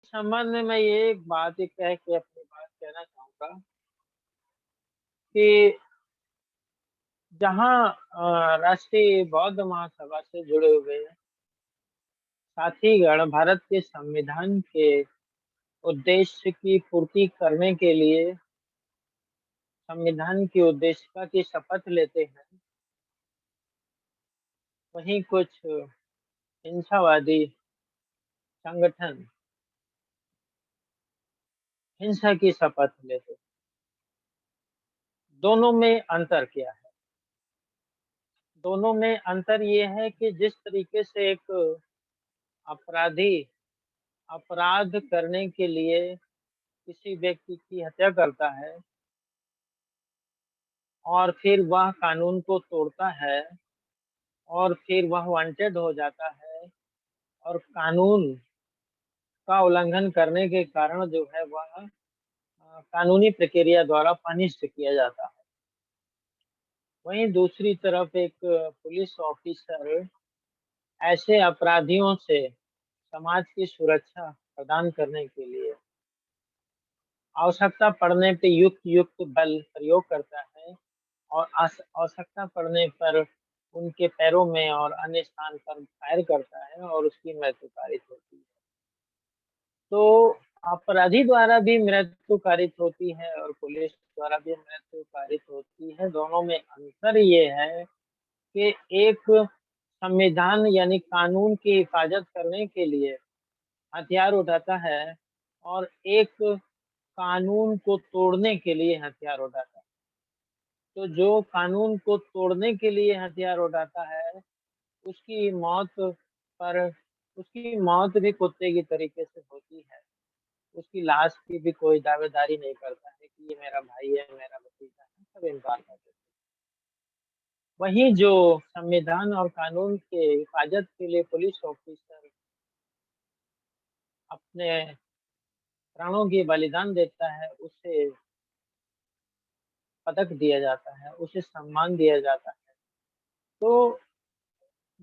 संबंध में मैं ये एक बात एक कह के अपनी बात कहना चाहूँगा कि जहाँ राष्ट्रीय बौद्ध महासभा से जुड़े हुए साथीगण भारत के संविधान के उद्देश्य की पूर्ति करने के लिए संविधान की उद्देशिका की शपथ लेते हैं, वहीं कुछ हिंसावादी संगठन हिंसा की शपथ लेते हैं। दोनों में अंतर क्या है? दोनों में अंतर ये है कि जिस तरीके से एक अपराधी अपराध करने के लिए किसी व्यक्ति की हत्या करता है और फिर वह कानून को तोड़ता है और फिर वह वांटेड हो जाता है और कानून का उल्लंघन करने के कारण जो है वह कानूनी प्रक्रिया द्वारा पनिश्ड किया जाता है। वहीं दूसरी तरफ एक पुलिस ऑफिसर ऐसे अपराधियों से समाज की सुरक्षा प्रदान करने के लिए आवश्यकता पड़ने पे युक्त युक्त बल प्रयोग करता है और आवश्यकता पड़ने पर उनके पैरों में और अन्य स्थान पर फायर करता है और उसकी मृत्यु कारित होती है। तो अपराधी द्वारा भी मृत्यु कारित होती है और पुलिस द्वारा भी मृत्यु कारित होती है। दोनों में अंतर ये है कि एक संविधान यानी कानून की हिफाजत करने के लिए हथियार उठाता है और एक कानून को तोड़ने के लिए हथियार उठाता है। तो जो कानून को तोड़ने के लिए हथियार उठाता है, उसकी मौत पर उसकी मौत भी कुत्ते की तरीके से होती है। उसकी लाश की भी कोई दावेदारी नहीं करता है कि ये मेरा भाई है, मेरा भतीजा है, सब इनकार कर देते हैं। वहीं जो संविधान और कानून के हिफाजत के लिए पुलिस ऑफिसर अपने प्राणों की बलिदान देता है, उसे पदक दिया जाता है, उसे सम्मान दिया जाता है। तो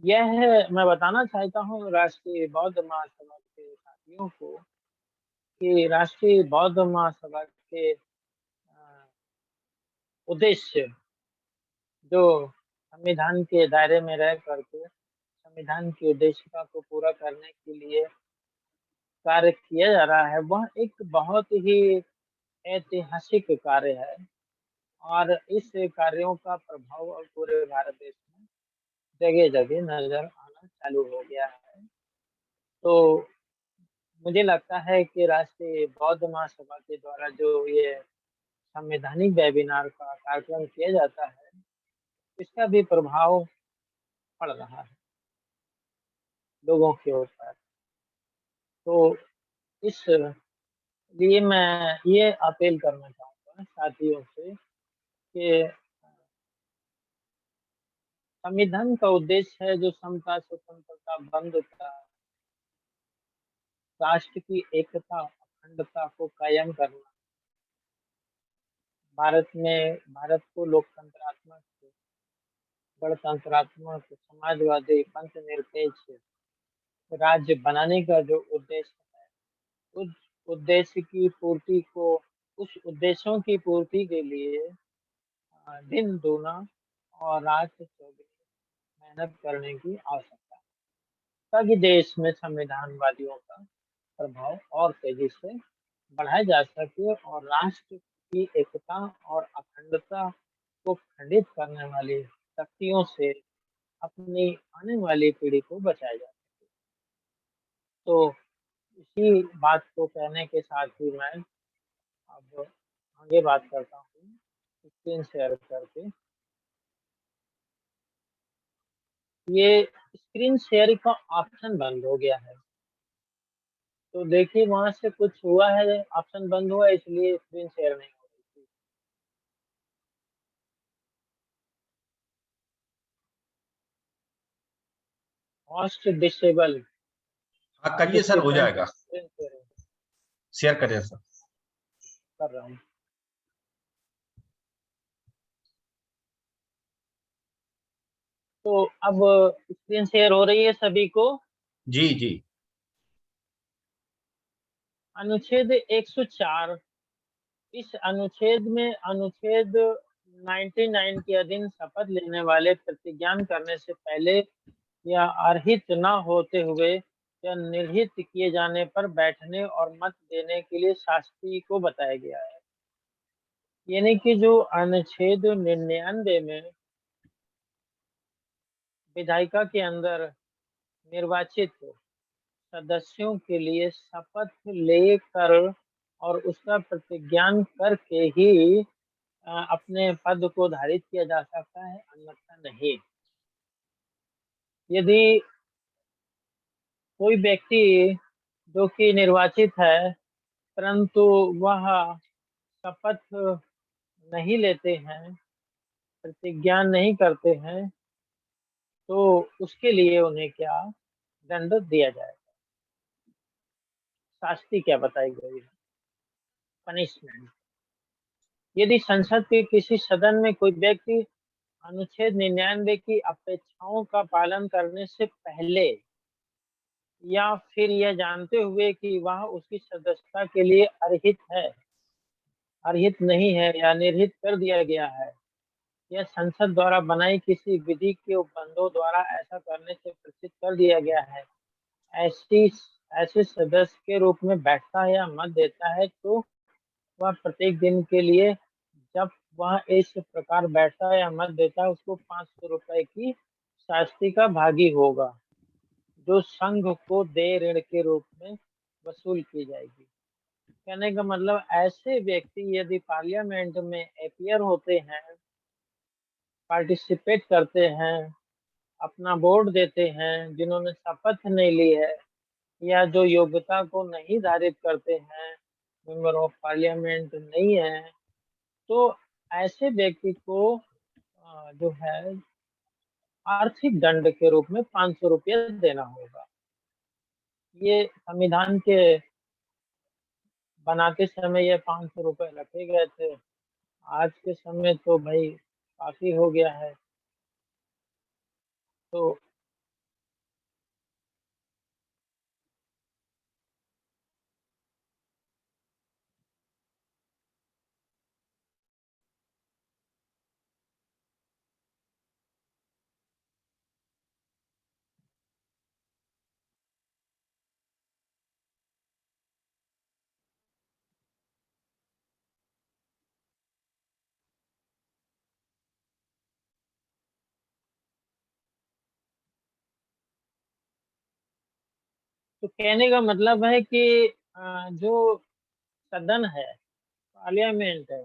यह मैं बताना चाहता हूँ राष्ट्रीय बौद्ध महासभा के साथियों को कि राष्ट्रीय बौद्ध महासभा के उद्देश्य जो संविधान के दायरे में रह करके संविधान की उद्देशिका को पूरा करने के लिए कार्य किया जा रहा है, वह एक बहुत ही ऐतिहासिक कार्य है और इस कार्यों का प्रभाव अब पूरे भारत देश में जगह-जगह नज़र आना चालू हो गया है। तो मुझे लगता है कि राष्ट्रीय बौद्ध महासभा के द्वारा जो ये संवैधानिक वेबिनार का कार्यक्रम किया जाता है, इसका भी प्रभाव पड़ रहा है लोगों के ऊपर। तो इसलिए मैं ये अपील करना चाहूँगा साथियों से कि संविधान का उद्देश्य है जो समता, स्वतंत्रता, बंधुता, राष्ट्र की एकता, अखंडता को कायम करना, भारत को लोकतंत्रात्मक, गणतंत्रात्मक, समाजवादी, पंथनिरपेक्ष राज्य बनाने का जो उद्देश्य है, उस उद्देश्य की पूर्ति को उस उद्देश्यों की पूर्ति के लिए दिन दूना और रात चौगुनी मेहनत करने की आवश्यकता है, ताकि देश में संविधानवादियों का प्रभाव और तेजी से बढ़ाया जा सके और राष्ट्र की एकता और अखंडता को खंडित करने वाली शक्तियों से अपनी आने वाली पीढ़ी को बचाया जा सके। तो इसी बात को कहने के साथ ही मैं अब आगे बात करता हूँ स्क्रीन शेयर करके। ये स्क्रीन शेयर का ऑप्शन बंद हो गया है, तो देखिए वहां से कुछ हुआ है, ऑप्शन बंद हुआ इसलिए स्क्रीन शेयर नहीं हो रही थी। होस्ट डिसेबल हाँ करिए सर, हो पार्टिसिपेंट जाएगा। स्क्रीन शेयरिंग शेयर करिए सर। कर रहा हूँ। तो अब स्क्रीन शेयर हो रही है सभी को। जी जी। अनुच्छेद 104, इस अनुच्छेद में अनुच्छेद 99 के अधीन शपथ लेने वाले प्रतिज्ञान करने से पहले या अर्हित न होते हुए या निर्हित किए जाने पर बैठने और मत देने के लिए शास्त्री को बताया गया है। यानी कि जो अनुच्छेद 99 में विधायिका के अंदर निर्वाचित सदस्यों के लिए शपथ लेकर और उसका प्रतिज्ञान करके ही अपने पद को धारित किया जा सकता है, अन्यथा नहीं। यदि कोई व्यक्ति जो कि निर्वाचित है परंतु वह शपथ नहीं लेते हैं, प्रतिज्ञान नहीं करते हैं, तो उसके लिए उन्हें क्या दंड दिया जाएगा। शास्ति क्या बताई गई है, पनिशमेंट। यदि संसद के किसी सदन में कोई व्यक्ति अनुच्छेद 99 की अपेक्षाओं का पालन करने से पहले या फिर यह जानते हुए कि वह उसकी सदस्यता के लिए अर्हित नहीं है या निर्हित कर दिया गया है, यह संसद द्वारा बनाई किसी विधि के उपबंधों द्वारा ऐसा करने से प्रेरित कर दिया गया है, ऐसी ऐसे सदस्य के रूप में बैठता है या मत देता है, तो वह प्रत्येक दिन के लिए जब वह इस प्रकार बैठता है या मत देता है उसको 500 रुपए की शास्ति का भागी होगा, जो संघ को देय ऋण के रूप में वसूल की जाएगी। कहने का मतलब ऐसे व्यक्ति यदि पार्लियामेंट में अपीयर होते हैं, पार्टिसिपेट करते हैं, अपना वोट देते हैं, जिन्होंने शपथ नहीं ली है या जो योग्यता को नहीं धारित करते हैं, मेंबर ऑफ पार्लियामेंट नहीं है, तो ऐसे व्यक्ति को जो है आर्थिक दंड के रूप में 500 रुपया देना होगा। ये संविधान के बनाते समय ये 500 रुपए रखे गए थे। आज के समय तो भाई काफी हो गया है। तो कहने का मतलब है कि जो सदन है, पार्लियामेंट है,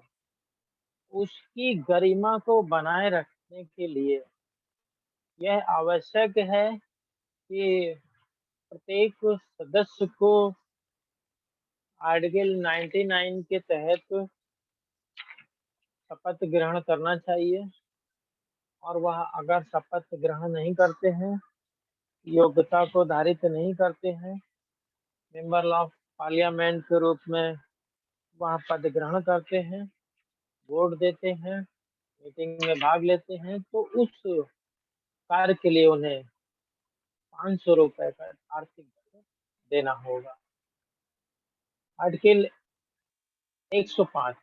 उसकी गरिमा को बनाए रखने के लिए यह आवश्यक है कि प्रत्येक सदस्य को आर्टिकल 99 के तहत शपथ ग्रहण करना चाहिए, और वह अगर शपथ ग्रहण नहीं करते हैं, योग्यता को धारित नहीं करते हैं, मेंबर ऑफ पार्लियामेंट के रूप में वह पद ग्रहण करते हैं, वोट देते हैं, मीटिंग में भाग लेते हैं, तो उस कार्य के लिए उन्हें 500 रुपए का आर्थिक दंड देना होगा। आर्टिकल 105,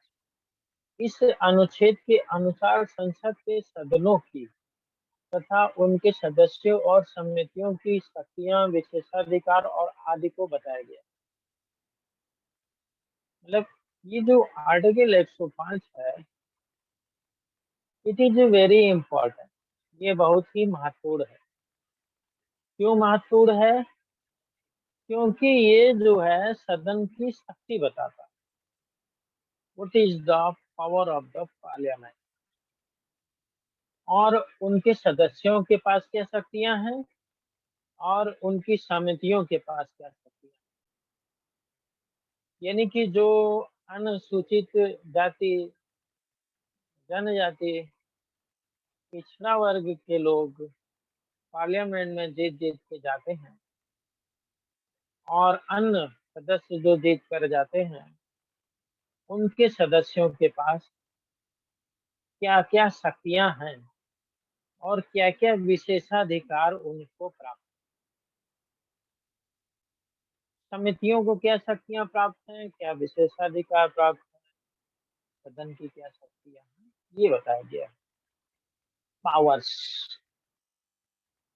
इस अनुच्छेद के अनुसार संसद के सदनों की तथा उनके सदस्यों और समितियों की शक्तियां, विशेषाधिकार और आदि को बताया गया। मतलब ये जो आर्टिकल 105 है, इट इज वेरी इंपॉर्टेंट, ये बहुत ही महत्वपूर्ण है। क्यों महत्वपूर्ण है? क्योंकि ये जो है सदन की शक्ति बताता है। What is the power of the parliament, और उनके सदस्यों के पास क्या शक्तियां हैं और उनकी समितियों के पास क्या शक्तियां हैं। यानी कि जो अनुसूचित जाति, जनजाति, पिछड़ा वर्ग के लोग पार्लियामेंट में जीत जीत के जाते हैं, और अन्य सदस्य जो जीत कर जाते हैं, उनके सदस्यों के पास क्या क्या शक्तियां हैं और क्या क्या विशेषाधिकार उनको प्राप्त। समितियों को क्या शक्तियां प्राप्त हैं, क्या विशेषाधिकार प्राप्त है, सदन की क्या शक्तियां हैं, ये बताया गया है। पावर्स।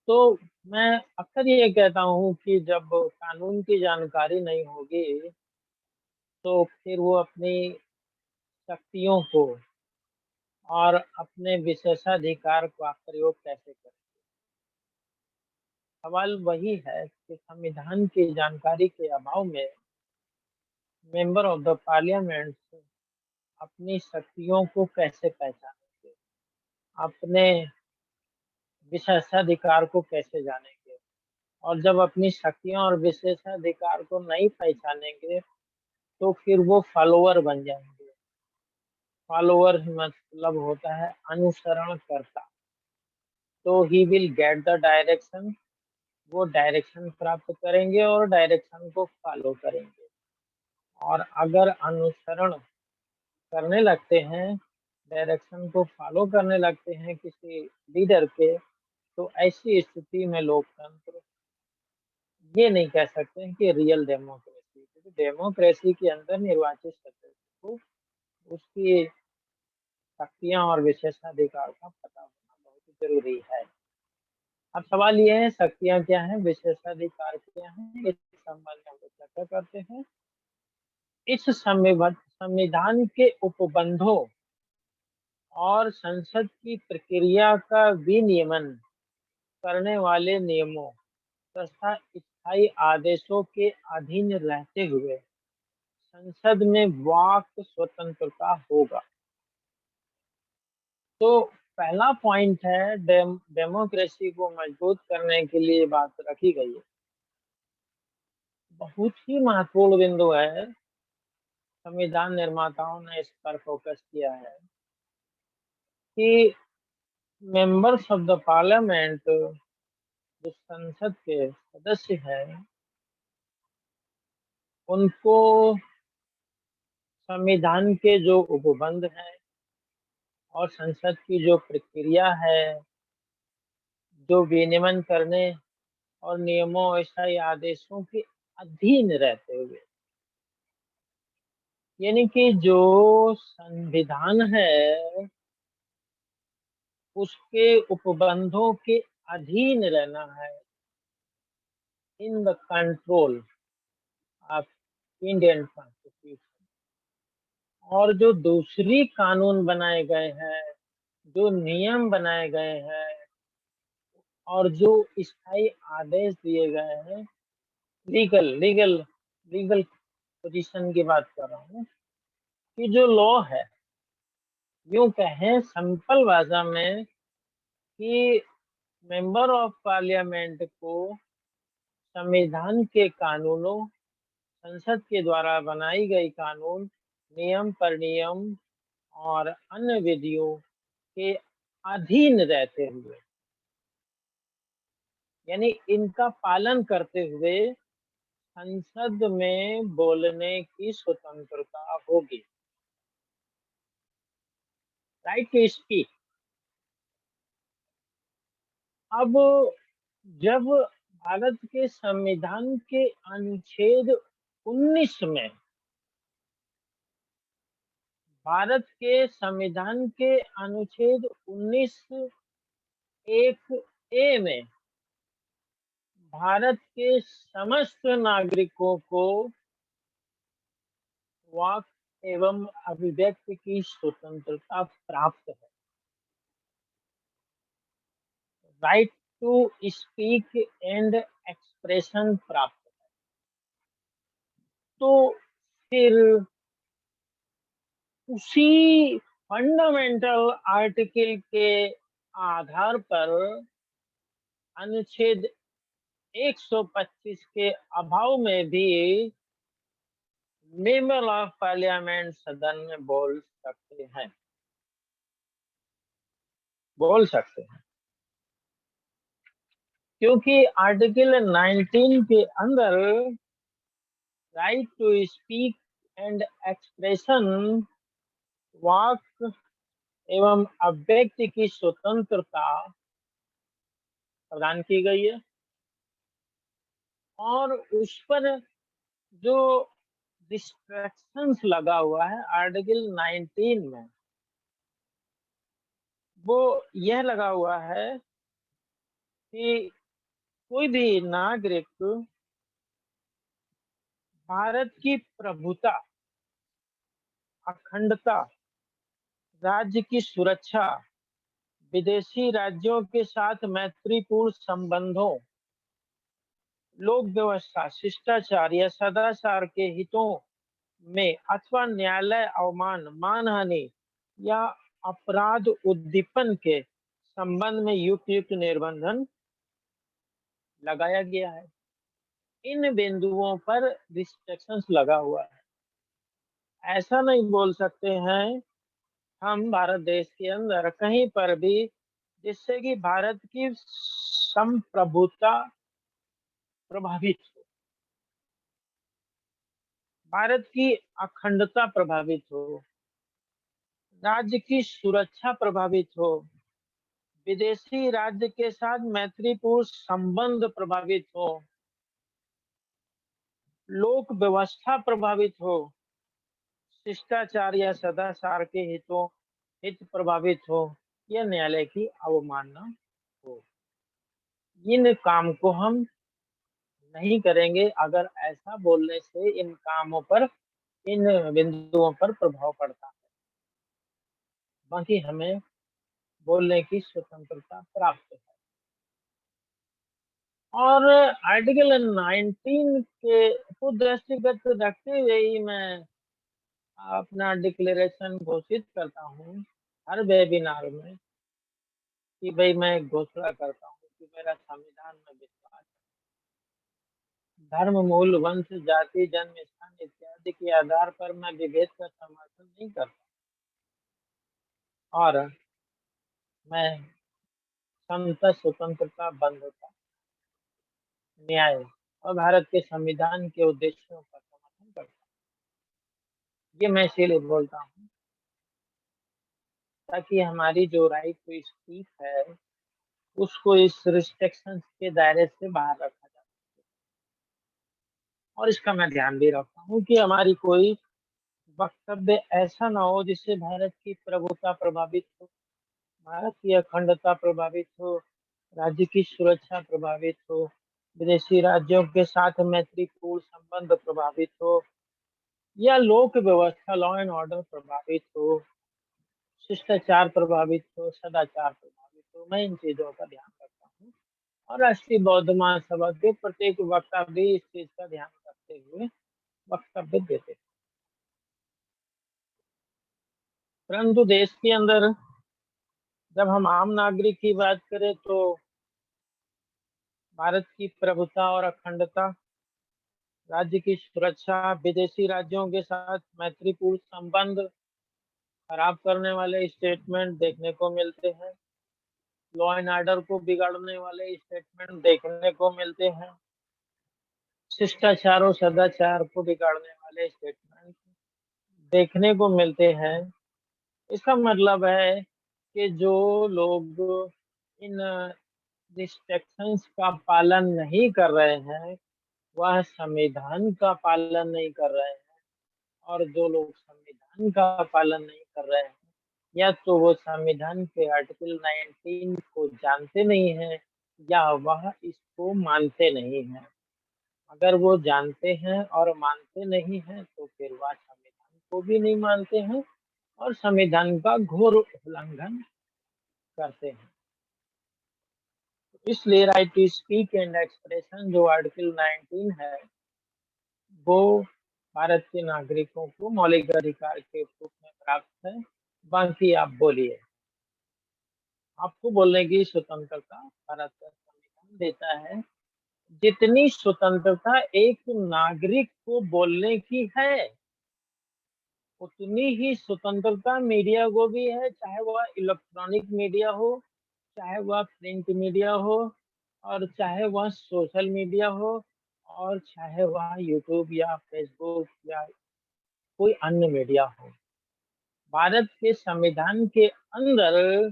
तो मैं अक्सर ये कहता हूँ कि जब कानून की जानकारी नहीं होगी तो फिर वो अपनी शक्तियों को और अपने विशेषाधिकार का प्रयोग कैसे करें। सवाल वही है कि संविधान की जानकारी के अभाव में मेंबर ऑफ द पार्लियामेंट अपनी शक्तियों को कैसे पहचानेंगे, अपने विशेषाधिकार को कैसे जानेंगे। और जब अपनी शक्तियां और विशेषाधिकार को नहीं पहचानेंगे तो फिर वो फॉलोअर बन जाएंगे। फॉलोअर मतलब होता है अनुसरण करता। तो he will get the direction, वो डायरेक्शन प्राप्त करेंगे और डायरेक्शन को फॉलो करेंगे। और अगर अनुसरण करने लगते हैं, डायरेक्शन को फॉलो करने लगते हैं किसी लीडर के, तो ऐसी स्थिति में लोकतंत्र ये नहीं कह सकते हैं कि रियल डेमोक्रेसी, क्योंकि डेमोक्रेसी के अंदर निर्वाचित सदस्य को उसकी शक्तियां और विशेषाधिकार का पता होना बहुत जरूरी है। अब सवाल ये है, शक्तियां क्या हैं, विशेषाधिकार क्या हैं, इस संबंध में हम लोग चर्चा करते हैं। इस संविधान के उपबंधों और संसद की प्रक्रिया का विनियमन करने वाले नियमों तथा स्थायी आदेशों के अधीन रहते हुए संसद में वाक स्वतंत्रता होगा। तो पहला पॉइंट है, डेमोक्रेसी को मजबूत करने के लिए बात रखी गई है। बहुत ही महत्वपूर्ण बिंदु है, संविधान निर्माताओं ने इस पर फोकस किया है कि मेंबर्स ऑफ द पार्लियामेंट, जो संसद के सदस्य हैं, उनको संविधान के जो उपबंध हैं और संसद की जो प्रक्रिया है, जो विनियमन करने और नियमों स्थायी आदेशों के अधीन रहते हुए, यानी कि जो संविधान है उसके उपबंधों के अधीन रहना है, in the control of Indian constitution. और जो दूसरी कानून बनाए गए हैं, जो नियम बनाए गए हैं और जो स्थायी आदेश दिए गए हैं, लीगल लीगल लीगल पोजीशन की बात कर रहा हूँ, कि जो लॉ है, यूं कहें सिंपल भाषा में कि मेंबर ऑफ पार्लियामेंट को संविधान के कानूनों, संसद के द्वारा बनाई गई कानून, नियम परिनियम और अन्य विधियों के अधीन रहते हुए, यानी इनका पालन करते हुए संसद में बोलने की स्वतंत्रता होगी, राइट टू स्पीक। अब जब भारत के संविधान के अनुच्छेद 19 में, भारत के संविधान के अनुच्छेद 19 एक ए में भारत के समस्त नागरिकों को वाक एवं अभिव्यक्ति की स्वतंत्रता प्राप्त है, right to speak and expression प्राप्त है। तो फिर उसी फंडामेंटल आर्टिकल के आधार पर अनुच्छेद 125 के अभाव में भी मेंबर ऑफ पार्लियामेंट सदन में बोल सकते हैं, बोल सकते हैं, क्योंकि आर्टिकल 19 के अंदर right to speak and expression, वाक एवं अभिव्यक्ति की स्वतंत्रता प्रदान की गई है। और उस पर जो रिस्ट्रिक्शंस लगा हुआ है आर्टिकल 19 में, वो यह लगा हुआ है कि कोई भी नागरिक भारत की प्रभुता, अखंडता, राज्य की सुरक्षा, विदेशी राज्यों के साथ मैत्रीपूर्ण संबंधों, लोक व्यवस्था, शिष्टाचार या सदाचार के हितों में अथवा न्यायालय अवमान, मानहानि या अपराध उद्दीपन के संबंध में युक्त निर्बंधन लगाया गया है। इन बिंदुओं पर रिस्ट्रिक्शंस लगा हुआ है। ऐसा नहीं बोल सकते हैं हम भारत देश के अंदर कहीं पर भी, जिससे कि भारत की संप्रभुता प्रभावित हो, भारत की अखंडता प्रभावित हो, राज्य की सुरक्षा प्रभावित हो, विदेशी राज्य के साथ मैत्रीपूर्ण संबंध प्रभावित हो, लोक व्यवस्था प्रभावित हो, शिष्टाचार या सदाचार के हित प्रभावित हो, या न्यायालय की अवमानना हो। इन काम को हम नहीं करेंगे। अगर ऐसा बोलने से इन कामों पर, इन बिंदुओं पर प्रभाव पड़ता है, बाकी हमें बोलने की स्वतंत्रता प्राप्त है। और आर्टिकल 19 के को दृष्टिगत रखते हुए ही मैं अपना डिक्लेरेशन घोषित करता हूँ हर वेबिनार में, कि भाई मैं घोषणा करता हूँ कि मेरा संविधान में विश्वास है। धर्म, मूल, वंश, जाति, जन्म स्थान इत्यादि के आधार पर मैं विभेद का समर्थन नहीं करता, और मैं समता, स्वतंत्रता, बंधुता, न्याय और भारत के संविधान के उद्देश्यों का समर्थन करता हूँ। ये मैं इसीलिए बोलता हूँ ताकि हमारी जो राइट टू स्पीच है, उसको इस रिस्ट्रिक्शंस के दायरे से बाहर रखा जाए। और इसका मैं ध्यान भी रखता हूँ कि हमारी कोई वक्तव्य ऐसा ना हो जिससे भारत की प्रभुता प्रभावित हो, भारत की अखंडता प्रभावित हो, राज्य की सुरक्षा प्रभावित हो, विदेशी राज्यों के साथ मैत्रीपूर्ण संबंध प्रभावित हो, या लोक व्यवस्था, लॉ एंड ऑर्डर प्रभावित हो, शिष्टाचार प्रभावित हो, सदाचार प्रभावित हो। मैं इन चीजों का ध्यान रखता हूँ, और राष्ट्रीय बौद्ध महासभा के प्रत्येक वक्ता भी इस चीज का ध्यान रखते हुए वक्तव्य देते हैं। परंतु देश के अंदर जब हम आम नागरिक की बात करें, तो भारत की प्रभुता और अखंडता, राज्य की सुरक्षा, विदेशी राज्यों के साथ मैत्रीपूर्ण संबंध खराब करने वाले स्टेटमेंट देखने को मिलते हैं, लॉ एंड ऑर्डर को बिगाड़ने वाले स्टेटमेंट देखने को मिलते हैं, शिष्टाचार और सदाचार को बिगाड़ने वाले स्टेटमेंट देखने को मिलते हैं। इसका मतलब है कि जो लोग इन रिस्ट्रिक्शंस का पालन नहीं कर रहे हैं, वह संविधान का पालन नहीं कर रहे हैं। और जो लोग संविधान का पालन नहीं कर रहे हैं, या तो वो संविधान के आर्टिकल 19 को जानते नहीं हैं, या वह इसको मानते नहीं हैं। अगर वो जानते हैं और मानते नहीं हैं, तो फिर वह संविधान को भी नहीं मानते हैं और संविधान का घोर उल्लंघन करते हैं। इसलिए right to speak and expression जो आर्टिकल 19 है, वो भारत के नागरिकों को मौलिक अधिकार के रूप में प्राप्त है। बाकी आप बोलिए। आपको बोलने की स्वतंत्रता भारत का संविधान देता है। जितनी स्वतंत्रता एक नागरिक को बोलने की है, उतनी ही स्वतंत्रता मीडिया को भी है, चाहे वह इलेक्ट्रॉनिक मीडिया हो, चाहे वह प्रिंट मीडिया हो, और चाहे वह सोशल मीडिया हो, और चाहे वह यूट्यूब या फेसबुक या कोई अन्य मीडिया हो। भारत के संविधान के अंदर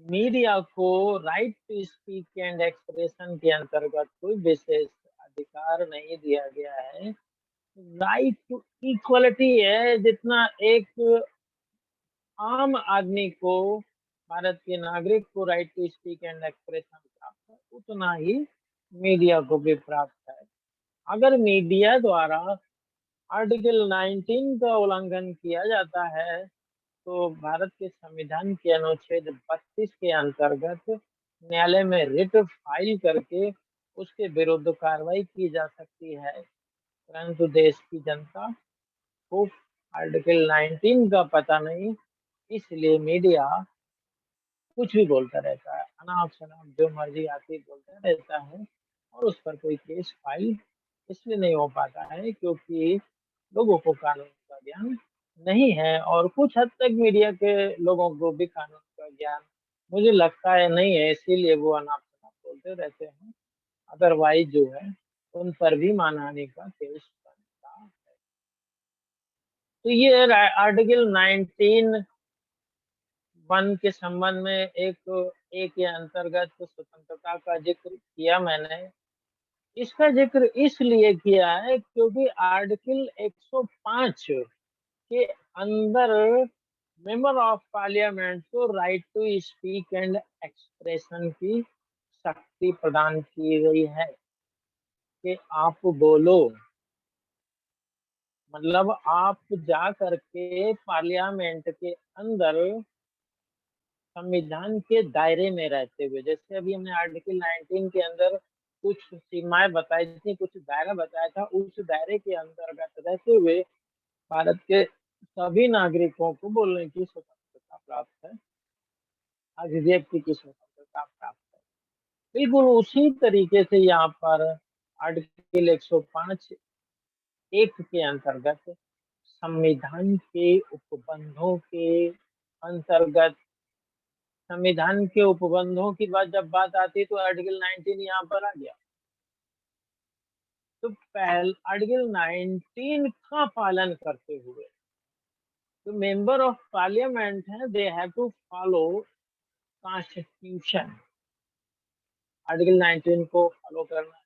मीडिया को right to speak and expression के अंतर्गत कोई विशेष अधिकार नहीं दिया गया है राइट टू इक्वलिटी है, जितना एक आम आदमी को, भारत के नागरिक को right to speak and expression प्राप्त है, उतना ही मीडिया को भी प्राप्त है। अगर मीडिया द्वारा आर्टिकल 19 का उल्लंघन किया जाता है, तो भारत के संविधान के अनुच्छेद 32 के अंतर्गत न्यायालय में रिट फाइल करके उसके विरुद्ध कार्रवाई की जा सकती है। परंतु देश की जनता को आर्टिकल 19 का पता नहीं, इसलिए मीडिया कुछ भी बोलता रहता है, अनाप शनाप जो मर्जी आके बोलता रहता है, और उस पर कोई केस फाइल इसलिए नहीं हो पाता है क्योंकि लोगों को कानून का ज्ञान नहीं है, और कुछ हद तक मीडिया के लोगों को भी कानून का ज्ञान मुझे लगता है नहीं है, इसीलिए वो अनाप शनाप बोलते रहते हैं। अदरवाइज जो है, उन पर भी मानहानि का केस बनता है। तो ये आर्टिकल 19 वन के संबंध में एक के अंतर्गत स्वतंत्रता का जिक्र किया मैंने। इसका जिक्र इसलिए किया है क्योंकि आर्टिकल 105 के अंदर मेंबर ऑफ पार्लियामेंट को right to speak and expression की शक्ति प्रदान की गई है कि आप बोलो, मतलब आप जा करके पार्लियामेंट के अंदर संविधान के दायरे में रहते हुए, जैसे अभी हमने आर्टिकल 19 के अंदर कुछ सीमाएं बताई थी, कुछ दायरा बताया था, उस दायरे के अंतर्गत रहते हुए भारत के सभी नागरिकों को बोलने की स्वतंत्रता प्राप्त है, अभिव्यक्ति की स्वतंत्रता प्राप्त है। बिल्कुल उसी तरीके से यहाँ पर आर्टिकल 105 एक के अंतर्गत संविधान के उपबंधों के अंतर्गत, संविधान के उपबंधों की जब बात आती है तो आर्टिकल 19 यहाँ पर आ गया। तो पहल आर्टिकल 19 का पालन करते हुए जो मेंबर ऑफ पार्लियामेंट है, they have to follow constitution. Article 19 को फॉलो करना है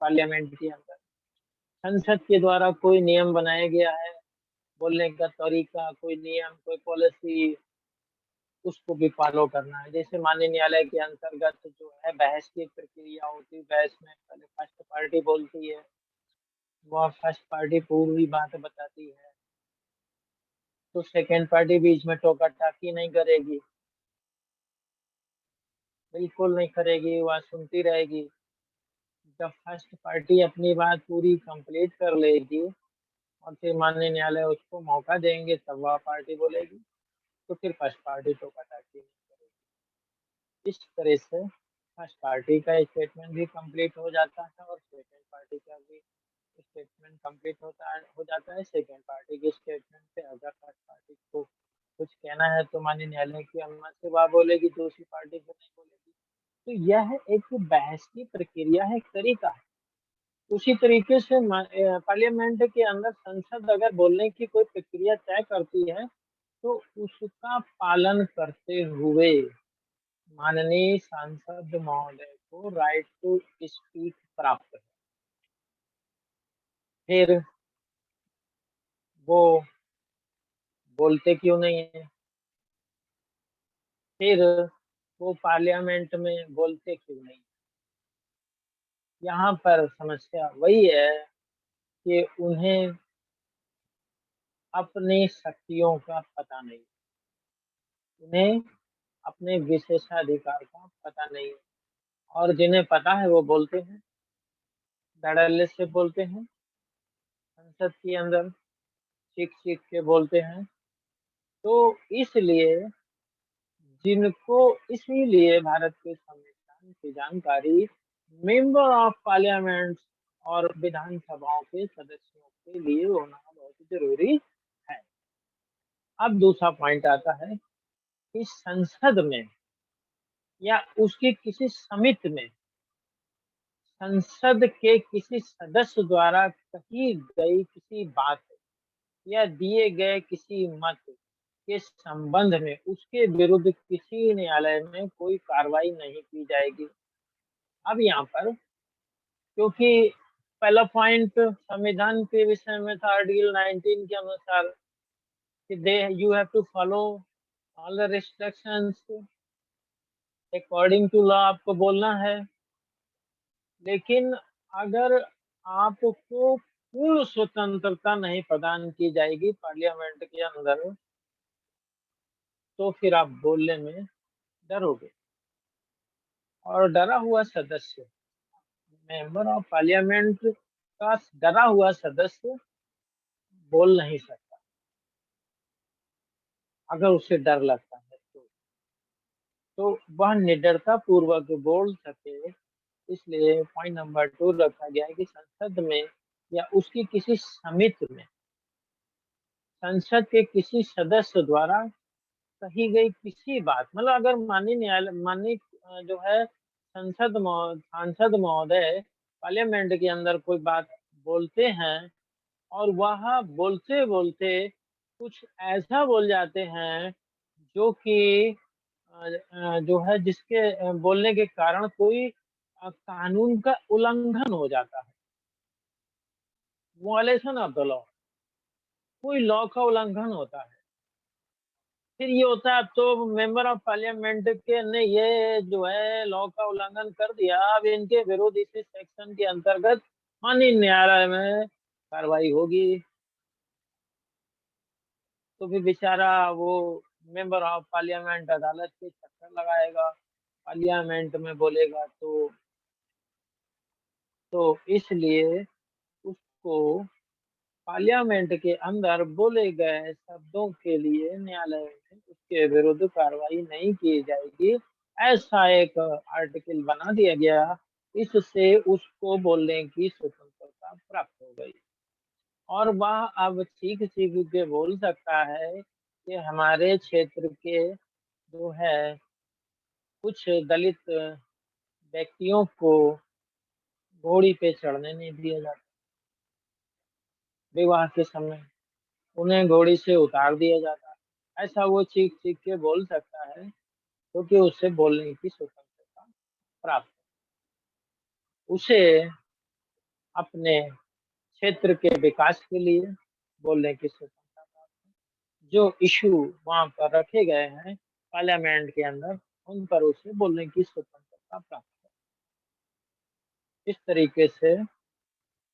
पार्लियामेंट के अंदर। संसद के द्वारा कोई नियम बनाया गया है, बोलने का तरीका, कोई नियम, कोई पॉलिसी, उसको भी फॉलो करना है। जैसे माननीय न्यायालय के अंतर्गत जो है बहस की प्रक्रिया होती है, बहस में पहले फर्स्ट पार्टी बोलती है, वह फर्स्ट पार्टी पूरी बात बताती है, तो सेकंड पार्टी बीच में टोका टाकी नहीं करेगी, बिल्कुल नहीं करेगी, वह सुनती रहेगी। जब फर्स्ट पार्टी अपनी बात पूरी कंप्लीट कर लेगी और फिर माननीय न्यायालय उसको मौका देंगे, तब वह पार्टी बोलेगी, तो फिर फर्स्ट पार्टी टोका टाकी नहीं करेगी। इस तरह से फर्स्ट पार्टी का स्टेटमेंट भी कंप्लीट हो जाता है और सेकंड पार्टी का भी स्टेटमेंट कंप्लीट हो जाता है। सेकंड पार्टी के स्टेटमेंट से अगर फर्स्ट पार्टी को कुछ कहना है तो माननीय न्यायालय की अनुमति से वह बोलेगी, दूसरी पार्टी से नहीं बोलेगी। तो यह एक बहस की प्रक्रिया है, एक तरीका है। उसी तरीके से पार्लियामेंट के अंदर संसद अगर बोलने की कोई प्रक्रिया तय करती है, तो उसका पालन करते हुए माननीय सांसद महोदय को राइट टू स्पीक प्राप्त है। फिर वो बोलते क्यों नहीं है, फिर वो पार्लियामेंट में बोलते क्यों नहीं। यहाँ पर समस्या वही है कि उन्हें अपनी शक्तियों का पता नहीं, उन्हें अपने विशेषाधिकार का पता नहीं, और जिन्हें पता है वो बोलते हैं, धड़ल्ले से बोलते हैं, संसद के अंदर चीख चीख के बोलते हैं। तो इसलिए जिनको इसीलिए भारत के संविधान की जानकारी मेंबर ऑफ पार्लियामेंट और विधानसभाओं के सदस्यों के लिए होना बहुत जरूरी है। अब दूसरा पॉइंट आता है कि संसद में या उसकी किसी समिति में संसद के किसी सदस्य द्वारा कही गई किसी बात या दिए गए किसी मत के संबंध में उसके विरुद्ध किसी न्यायालय में कोई कार्रवाई नहीं की जाएगी। अब यहाँ पर क्योंकि पहला पॉइंट संविधान के विषय में था, आर्टिकल 19 के अनुसार कि they you have to follow all the restrictions according to law, आपको बोलना है। लेकिन अगर आपको पूर्ण स्वतंत्रता नहीं प्रदान की जाएगी पार्लियामेंट के अंदर, तो फिर आप बोलने में डरोगे। और डरा हुआ सदस्य, मेंबर ऑफ पार्लियामेंट का डरा हुआ सदस्य बोल नहीं सकता अगर उसे डर लगता है तो वह निडरता पूर्वक बोल सके। इसलिए पॉइंट नंबर 2 रखा गया है कि संसद में या उसकी किसी समिति में संसद के किसी सदस्य द्वारा कही गई किसी बात, मतलब अगर माननीय जो है सांसद महोदय पार्लियामेंट के अंदर कोई बात बोलते हैं और वह बोलते बोलते कुछ ऐसा बोल जाते हैं जो कि जो है जिसके बोलने के कारण कोई कानून का उल्लंघन हो जाता है, वायलेशन ऑफ द लॉ, कोई लॉ का उल्लंघन होता है, फिर ये होता है अब तो मेंबर ऑफ पार्लियामेंट के ने ये जो है लॉ का उल्लंघन कर दिया, अब इनके विरुद्ध इसी सेक्शन के अंतर्गत माननीय न्यायालय में कार्रवाई होगी। तो फिर बेचारा वो मेंबर ऑफ पार्लियामेंट अदालत के चक्कर लगाएगा, पार्लियामेंट में बोलेगा तो इसलिए उसको पार्लियामेंट के अंदर बोले गए शब्दों के लिए न्यायालय में उसके विरुद्ध कार्रवाई नहीं की जाएगी, ऐसा एक आर्टिकल बना दिया गया। इससे उसको बोलने की स्वतंत्रता प्राप्त हो गई और वह अब चीख चीख के बोल सकता है कि हमारे क्षेत्र के जो है कुछ दलित व्यक्तियों को घोड़ी पे चढ़ने नहीं दिया जाता, विवाह के समय उन्हें घोड़ी से उतार दिया जाता है। ऐसा वो चीख चीख के बोल सकता है क्योंकि उसे बोलने की स्वतंत्रता प्राप्त है। उसे अपने क्षेत्र के विकास के लिए बोलने की स्वतंत्रता प्राप्त है। जो इशू वहां पर रखे गए हैं पार्लियामेंट के अंदर, उन पर उसे बोलने की स्वतंत्रता प्राप्त है। इस तरीके से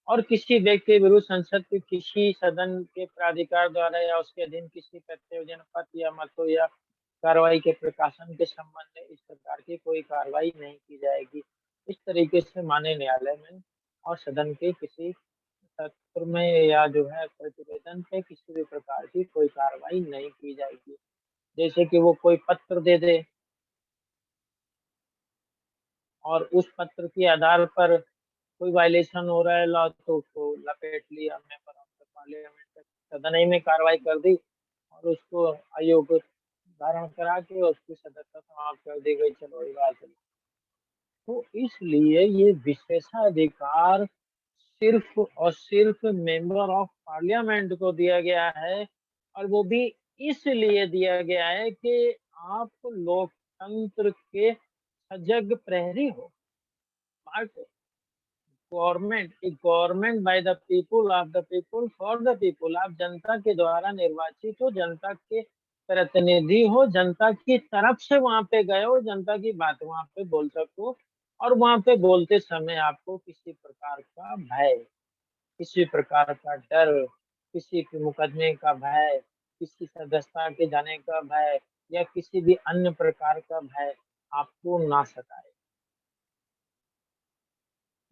और किसी व्यक्ति के विरुद्ध संसद के किसी सदन के प्राधिकार द्वारा या उसके अधीन किसी प्रत्यायोजन पत्र या मतों या कार्रवाई के प्रकाशन के संबंध में इस प्रकार की कोई कार्रवाई नहीं की जाएगी। इस तरीके से माननीय न्यायालय में और सदन के किसी सत्र में या जो है प्रतिवेदन पे किसी भी प्रकार की कोई कार्रवाई नहीं की जाएगी। जैसे कि वो कोई पत्र दे दे और उस पत्र के आधार पर कोई वायलेशन हो रहा है लॉ तो उसको लपेट लिया मेंबर ऑफ द पार्लियामेंट, सदन ही में कार्रवाई कर दी और उसको अयोग्य धारण करा के उसकी सदस्यता समाप्त कर दी गई, चलो ये बात है। तो इसलिए ये विशेषाधिकार सिर्फ और सिर्फ मेंबर ऑफ पार्लियामेंट को दिया गया है और वो भी इसलिए दिया गया है कि आप लोकतंत्र के सजग प्रहरी हो, part government by the people of the people for the people, आप जनता के द्वारा निर्वाचित हो, जनता के प्रतिनिधि हो, जनता की तरफ से वहां पे गए हो, जनता की बात वहां पे बोल सको और वहां पे बोलते समय आपको किसी प्रकार का भय, किसी प्रकार का डर, किसी के मुकदमे का भय, किसी सदस्यता के जाने का भय या किसी भी अन्य प्रकार का भय आपको ना सताए।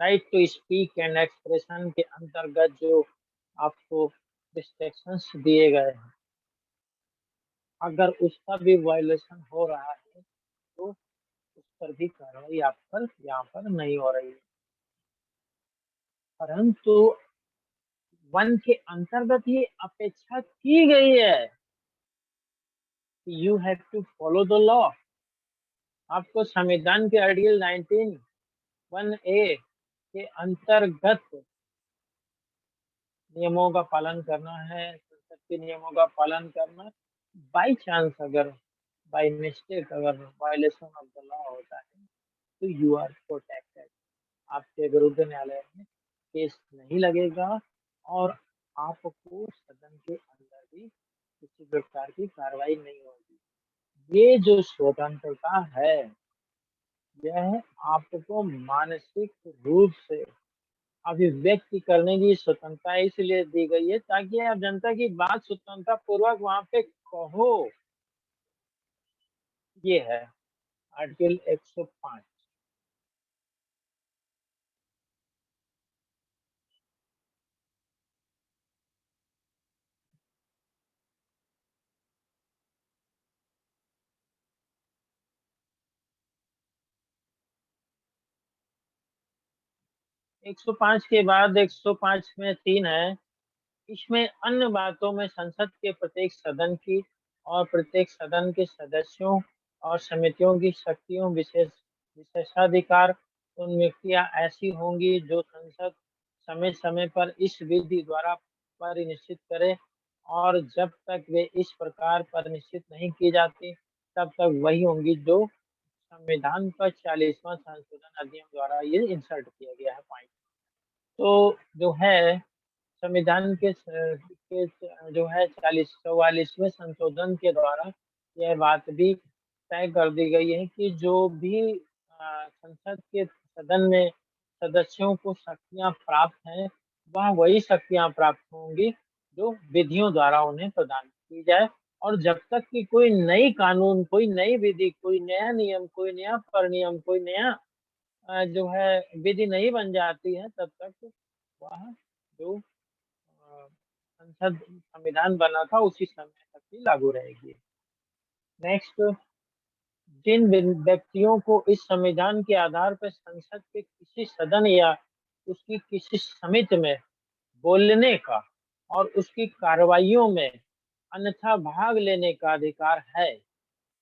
Right to speak and expression के अंतर्गत जो आपको रिस्ट्रिक्शंस दिए गए हैं, अगर उसका भी वायलेशन हो रहा है तो उस पर भी कार्रवाई आप पर यहाँ पर नहीं हो रही है। परंतु वन के अंतर्गत ये अपेक्षा की गई है कि you have to follow the law. आपको संविधान के आर्टिकल 19(1)(a) के अंतर्गत नियमों का पालन करना है, संसद के नियमों का पालन करना। बाई चांस अगर बाई मिस्टेक अगर वायलेशन ऑफ द लॉ होता है तो यू आर प्रोटेक्टेड, आपके विरुद्ध न्यायालय में केस नहीं लगेगा और आपको सदन के अंदर भी किसी प्रकार की कार्रवाई नहीं होगी। ये जो स्वतंत्रता है, यह आपको मानसिक रूप से अभिव्यक्ति करने की स्वतंत्रता इसलिए दी गई है ताकि आप जनता की बात स्वतंत्रता पूर्वक वहां पे कहो। ये है आर्टिकल 105। 105 के बाद 105 में 3 है। इसमें अन्य बातों में संसद के प्रत्येक सदन की और प्रत्येक सदन के सदस्यों और समितियों की शक्तियों विशेषाधिकार उन व्यक्तियां ऐसी होंगी जो संसद समय समय पर इस विधि द्वारा परिनिश्चित करे और जब तक वे इस प्रकार परिनिश्चित नहीं की जाती तब तक वही होंगी जो संविधान का 40वां संशोधन अधिनियम द्वारा ये इंसर्ट किया गया है पॉइंट। तो जो है संविधान के जो है 44वें संशोधन के द्वारा यह बात भी तय कर दी गई है कि जो भी संसद के सदन में सदस्यों को शक्तियां प्राप्त हैं, वह वही शक्तियां प्राप्त होंगी जो विधियों द्वारा उन्हें प्रदान की जाए। और जब तक कि कोई नई कानून, कोई नई विधि, कोई नया नियम, कोई नया परिनियम, कोई नया जो है विधि नहीं बन जाती है, तब तक वह जो संसद संविधान बना था उसी समय तक ही लागू रहेगी। नेक्स्ट, जिन व्यक्तियों को इस संविधान के आधार पर संसद के किसी सदन या उसकी किसी समिति में बोलने का और उसकी कार्रवाइयों में अन्यथा भाग लेने का अधिकार है,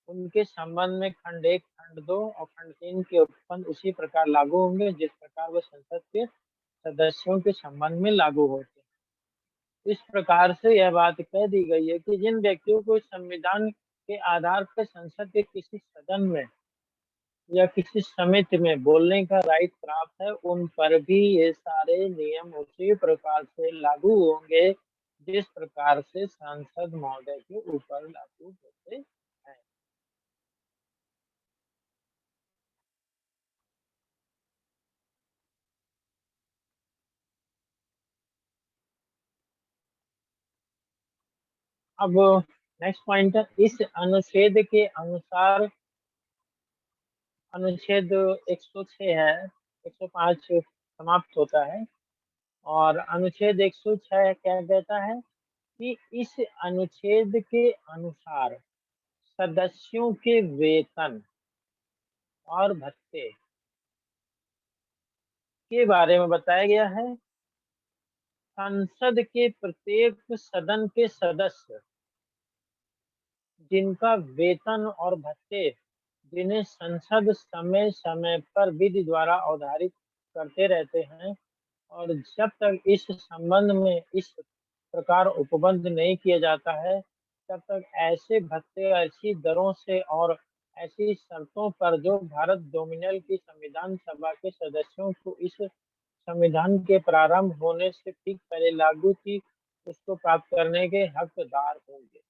उनके संबंध में खंड 1, खंड 2 और खंड 3 के उपबंध उसी प्रकार लागू होंगे जिस प्रकार वो संसद के सदस्यों के संबंध में लागू होते हैं। इस प्रकार से यह बात कह दी गई है कि जिन व्यक्तियों को इस संविधान के आधार पर संसद के किसी सदन में या किसी समिति में बोलने का राइट प्राप्त है, उन पर भी ये सारे नियम उसी प्रकार से लागू होंगे जिस प्रकार से सांसद महोदय के ऊपर लागू होते हैं। अब नेक्स्ट पॉइंट है, इस अनुच्छेद के अनुसार अनुच्छेद 106 है, 105 समाप्त होता है और अनुच्छेद 106 क्या कहता है कि इस अनुच्छेद के अनुसार सदस्यों के वेतन और भत्ते के बारे में बताया गया है। संसद के प्रत्येक सदन के सदस्य जिनका वेतन और भत्ते जिन्हें संसद समय समय पर विधि द्वारा अवधारित करते रहते हैं और जब तक इस संबंध में इस प्रकार उपबंध नहीं किया जाता है, तब तक ऐसे भत्ते ऐसी दरों से और ऐसी शर्तों पर जो भारत डोमिनियल की संविधान सभा के सदस्यों को इस संविधान के प्रारंभ होने से ठीक पहले लागू थी, उसको प्राप्त करने के हकदार होंगे।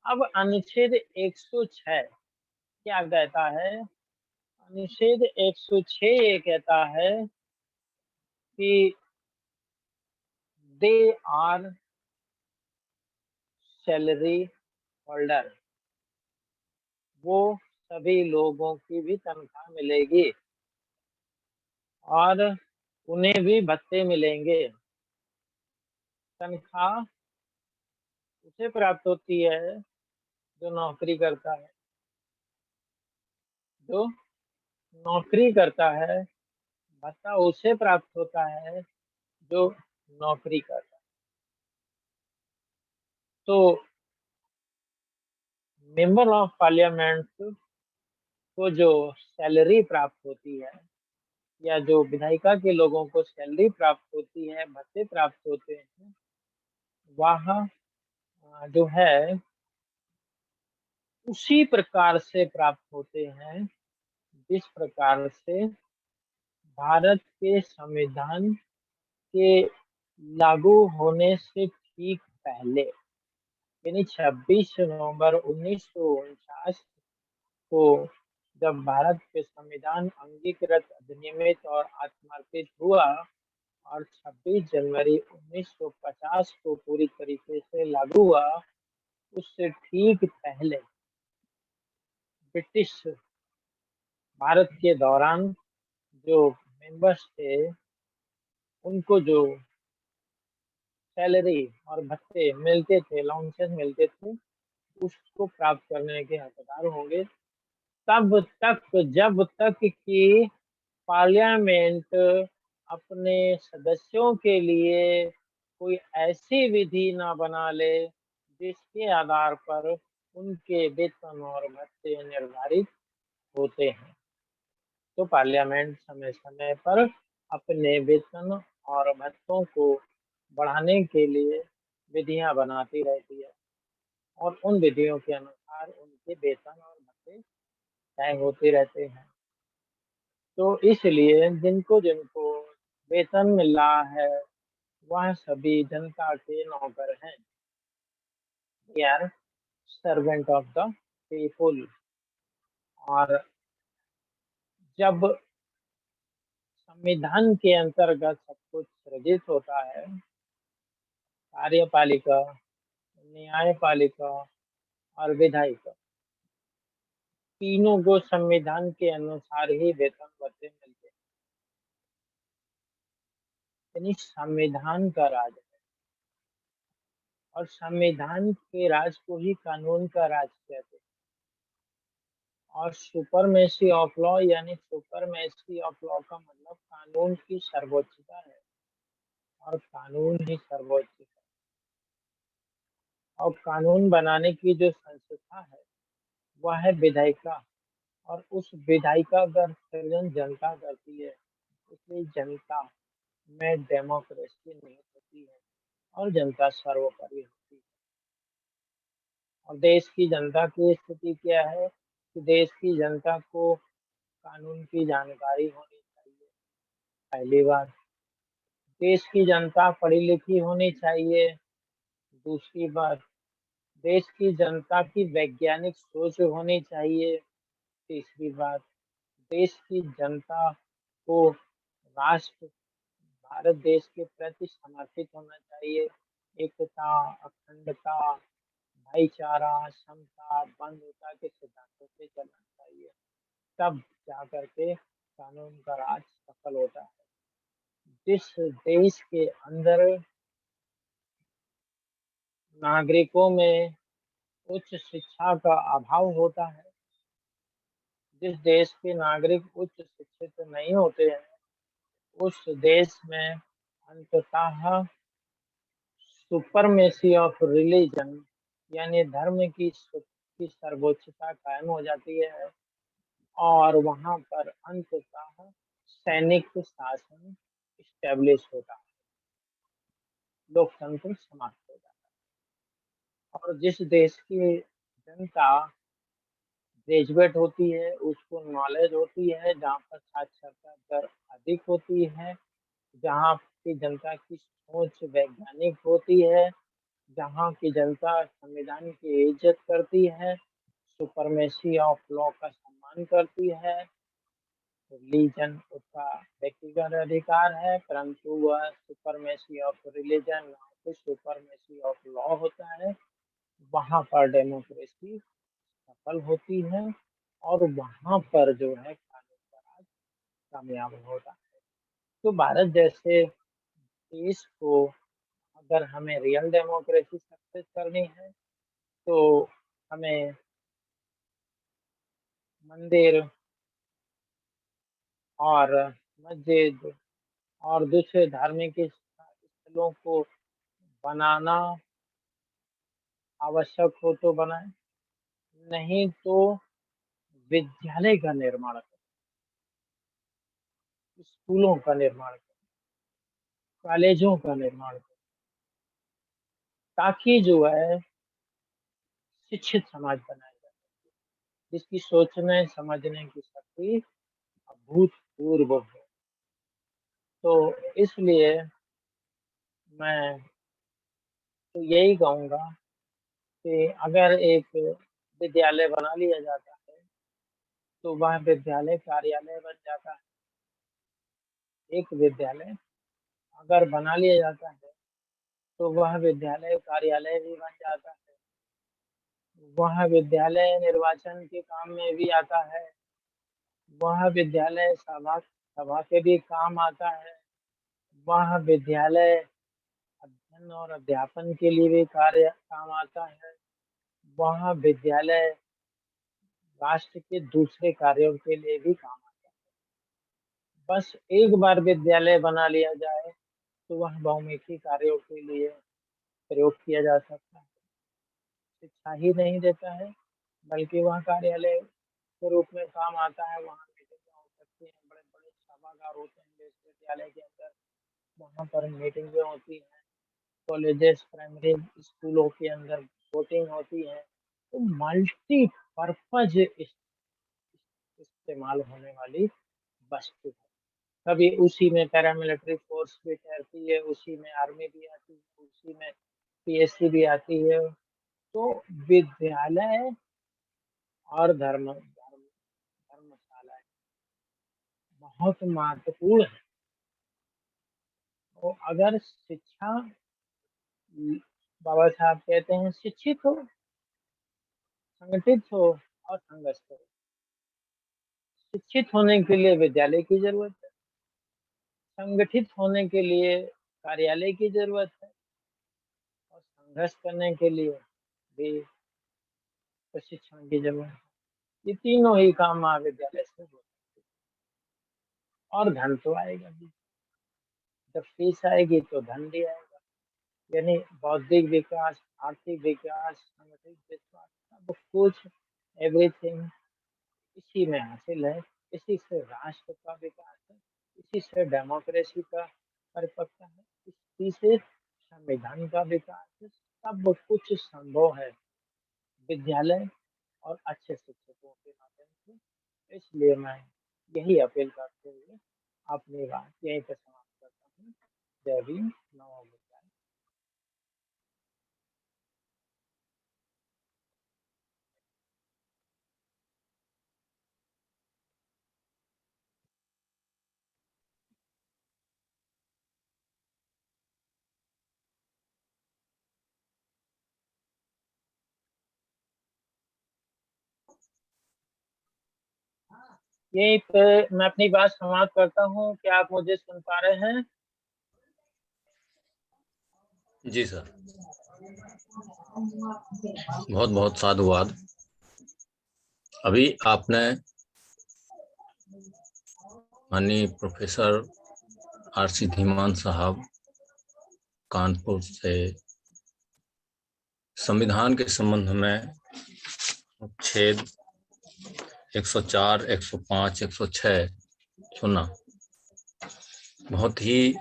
अब अनुच्छेद 106 क्या कहता है? अनुच्छेद 106 ये कहता है कि दे आर सैलरी होल्डर, वो सभी लोगों की भी तनख्वाह मिलेगी और उन्हें भी भत्ते मिलेंगे। तनख्वाह उसे प्राप्त होती है जो नौकरी करता है, जो नौकरी करता है। भत्ता उसे प्राप्त होता है जो नौकरी करता है। तो मेंबर ऑफ पार्लियामेंट को जो सैलरी प्राप्त होती है या जो विधायिका के लोगों को सैलरी प्राप्त होती है, भत्ते प्राप्त होते हैं, वह जो है उसी प्रकार से प्राप्त होते हैं जिस प्रकार से भारत के संविधान के लागू होने से ठीक पहले, यानी 26 नवंबर 1949 को जब भारत के संविधान अंगीकृत, अधिनियमित और आत्मार्पित हुआ और 26 जनवरी 1950 को पूरी तरीके से लागू हुआ, उससे ठीक पहले ब्रिटिश भारत के दौरान जो मेंबर्स थे, उनको जो सैलरी और भत्ते मिलते थे, अलाउंसेस मिलते थे, उसको प्राप्त करने के हकदार होंगे तब तक, जब तक कि पार्लियामेंट अपने सदस्यों के लिए कोई ऐसी विधि ना बना ले जिसके आधार पर उनके वेतन और भत्ते निर्धारित होते हैं। तो पार्लियामेंट समय समय पर अपने वेतन और भत्तों को बढ़ाने के लिए विधियां बनाती रहती है और उन विधियों के अनुसार उनके वेतन और भत्ते तय होते रहते हैं। तो इसलिए जिनको जिनको वेतन मिल रहा है, वह सभी जनता के नौकर हैं। They are servant of the people. और जब संविधान के अंतर्गत सब कुछ सृजित होता है, कार्यपालिका, न्यायपालिका और विधायिका, तीनों को संविधान के अनुसार ही वेतन भत्ते मिलते हैं। यानी संविधान का राज है और संविधान के राज को ही कानून का राज कहते हैं। और सुपरमेसी ऑफ लॉ, यानी सुपरमेसी ऑफ लॉ का मतलब कानून की सर्वोच्चता है और कानून ही सर्वोच्च है। और कानून बनाने की जो संस्था है वह है विधायिका, और उस विधायिका का सृजन जनता करती है। इसलिए जनता में डेमोक्रेसी नहीं होती है और जनता सर्वोपरि होती है। और देश की जनता की स्थिति क्या है कि देश की जनता को कानून की जानकारी होनी चाहिए, पहली बात। देश की जनता पढ़ी लिखी होनी चाहिए, दूसरी बात। देश की जनता की वैज्ञानिक सोच होनी चाहिए, तीसरी बात। देश की जनता को राष्ट्र, भारत देश के प्रति समर्पित होना चाहिए। एकता, अखंडता, भाईचारा, समता, बंधुता के सिद्धांतों से चलना चाहिए। तब जा करके कानून का राज सफल होता है। जिस देश के अंदर नागरिकों में उच्च शिक्षा का अभाव होता है, जिस देश के नागरिक उच्च शिक्षित नहीं होते हैं, उस देश में अंततः सुपरमेसी ऑफ रिलीजन, यानी धर्म की सर्वोच्चता कायम हो जाती है और वहां पर अंततः सैनिक शासन स्टेब्लिश होता है, लोकतंत्र समाप्त हो जाता है। और जिस देश की जनता ग्रेजुएट होती है, उसको नॉलेज होती है, जहाँ पर साक्षरता दर अधिक होती है, जहाँ की जनता की सोच वैज्ञानिक होती है, जहाँ की जनता संविधान की इज्जत करती है, सुपरमेसी ऑफ लॉ का सम्मान करती है। रिलीजन उसका व्यक्तिगत अधिकार है, परंतु वह supremacy of religion, supremacy of law होता है। वहाँ पर डेमोक्रेसी सफल होती है और वहाँ पर जो है कानून का राज कामयाब होता है। तो भारत जैसे देश को अगर हमें रियल डेमोक्रेसी सक्सेस करनी है, तो हमें मंदिर और मस्जिद और दूसरे धार्मिक स्थलों को बनाना आवश्यक हो तो बनाए, नहीं तो विद्यालय का निर्माण करें, स्कूलों का निर्माण करें, कॉलेजों का निर्माण करें, ताकि जो है शिक्षित समाज बनाया जाए, जिसकी सोचने समझने की शक्ति अभूतपूर्व हो। तो इसलिए मैं तो यही कहूँगा कि अगर एक विद्यालय बना लिया जाता है, तो वह विद्यालय कार्यालय बन जाता है। एक विद्यालय अगर बना लिया जाता है, तो वह विद्यालय कार्यालय भी बन जाता है। वह विद्यालय निर्वाचन के काम में भी आता है। वह विद्यालय सभा सभा के भी काम आता है। वह विद्यालय अध्ययन और अध्यापन के लिए भी काम आता है। वह विद्यालय राष्ट्र के दूसरे कार्यों के लिए भी काम आता है। बस एक बार विद्यालय बना लिया जाए, तो वह बहुमुखी कार्यों के लिए प्रयोग किया जा सकता है। शिक्षा ही नहीं देता है, बल्कि वह कार्यालय के रूप में काम आता है। वहाँ मीटिंगें हो सकती हैं, बड़े-बड़े सभागार होते हैं विश्वविद्यालय के अंदर, वहाँ पर मीटिंगें होती हैं। कॉलेजेस, प्राइमरी स्कूलों के अंदर वोटिंग होती है। तो मल्टीपर्पज़ इस्तेमाल होने वाली वस्तु है। कभी उसी में पैरामिलिट्री फ़ोर्स भी ठहरती है, उसी में आर्मी भी आती है, उसी में पीएससी भी आती है। तो विद्यालय और धर्मशालाएँ बहुत महत्वपूर्ण है। तो अगर शिक्षा बाबा साहब कहते हैं शिक्षित हो, संगठित हो और संघर्ष करो। शिक्षित होने के लिए विद्यालय की ज़रूरत है, संगठित होने के लिए कार्यालय की ज़रूरत है और संघर्ष करने के लिए भी प्रशिक्षण की ज़रूरत है। ये तीनों ही काम महाविद्यालय से हो सकते हैं और धन तो आएगा ही। जब फीस आएगी तो धन भी आएगा। यानी बौद्धिक विकास, आर्थिक विकास, संगठित विकास सब कुछ एवरीथिंग इसी में हासिल है। इसी से राष्ट्र का विकास है, इसी से डेमोक्रेसी का परिपक्वता है, इसी से संविधान का विकास है। सब कुछ संभव है विद्यालय और अच्छे शिक्षकों के माध्यम से। इसलिए मैं यही अपील करते हुए अपनी बात यहीं पे समाप्त करता हूँ। जय भीम, नमो बुद्धाय। यहीं पे मैं अपनी बात समाप्त करता हूँ। क्या आप मुझे सुन पा रहे हैं? जी सर, बहुत बहुत साधुवाद। अभी आपने माननीय प्रोफेसर आर.सी. धीमान साहब कानपुर से संविधान के संबंध में अनुच्छेद 104, 105, 106 सुना। बहुत ही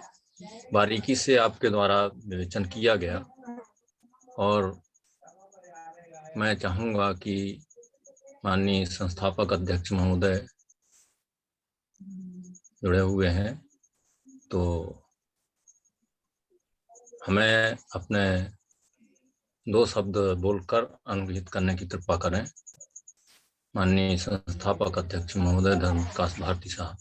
बारीकी से आपके द्वारा विवेचन किया गया और मैं चाहूँगा कि माननीय संस्थापक अध्यक्ष महोदय जुड़े हुए हैं, तो हमें अपने 2 शब्द बोलकर अनुग्रहित करने की कृपा करें। माननीय संस्थापक अध्यक्ष महोदय धर्म विकास भारती साहब।